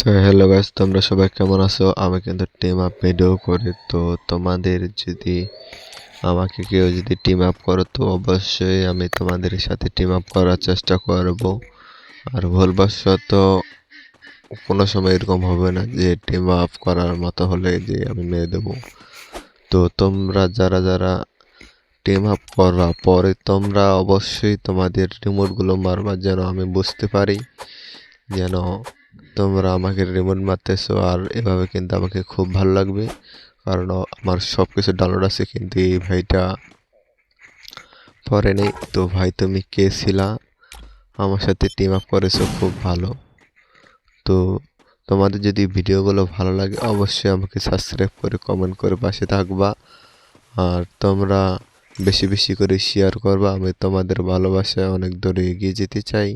তো hello guys, তোমরা সবাই কেমন আছো? আমি কিন্তু টিম আপ ভিডিও করি। তো তোমাদের যদি আমাকে কেউ যদি টিম আপ করো তো অবশ্যই আমি তোমাদের সাথে টিম আপ করার চেষ্টা করব। আর ভুলবশত কোনো সময় এরকম হবে না যে টিম আপ করার মতো হলে যে আমি মেরে দেবো। তো তোমরা যারা যারা টিম আপ করবা পরে তোমরা অবশ্যই তোমাদের রিমোটগুলো মারবা, যেন আমি বুঝতে পারি যেন তোমরা আমাকে রিমোট মারতেছো। আর এভাবে কিন্তু আমাকে খুব ভালো লাগবে, কারণ আমার সব কিছু ডাউনলোড আছে, কিন্তু এই ভাইটা পরে নেই। তো ভাই, তুমি কে ছিলা? আমার সাথে টিম আপ করেছো, খুব ভালো। তো তোমাদের যদি ভিডিওগুলো ভালো লাগে অবশ্যই আমাকে সাবস্ক্রাইব করে কমেন্ট করে পাশে থাকবা। আর তোমরা বেশি বেশি করে শেয়ার করবা, আমি তোমাদের ভালোবাসায় অনেক দূরে এগিয়ে যেতে চাই।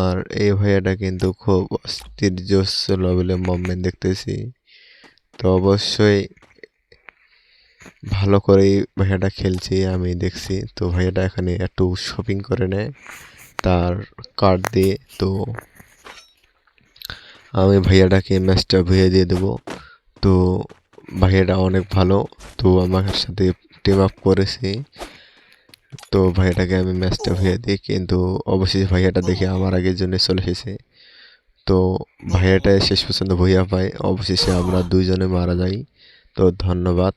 আর এই ভাইয়াটা কিন্তু খুব অস্থির জোশ লেভেলের মুভমেন্ট দেখতেছি। তো অবশ্যই ভালো করেই ভাইয়াটা খেলছি আমি দেখছি। তো ভাইয়াটা এখানে একটু শপিং করে নেয় তার কার্ড দিয়ে। তো আমি ভাইয়াটাকে ম্যাচটা ভুইয়ে দিয়ে দেবো। তো ভাইয়াটা অনেক ভালো, তো আমার সাথে টিম আপ করেছি। তো ভাইয়াটাকে আমি ম্যাচটা ভুইয়ে দিই, কিন্তু অবশেষে ভাইয়াটা দেখে আমার আগের জন্য চলে এসেছে। তো ভাইয়াটা শেষ পর্যন্ত ভুইয়া পায়, অবশেষে আমরা দুইজনে মারা যাই। তো ধন্যবাদ।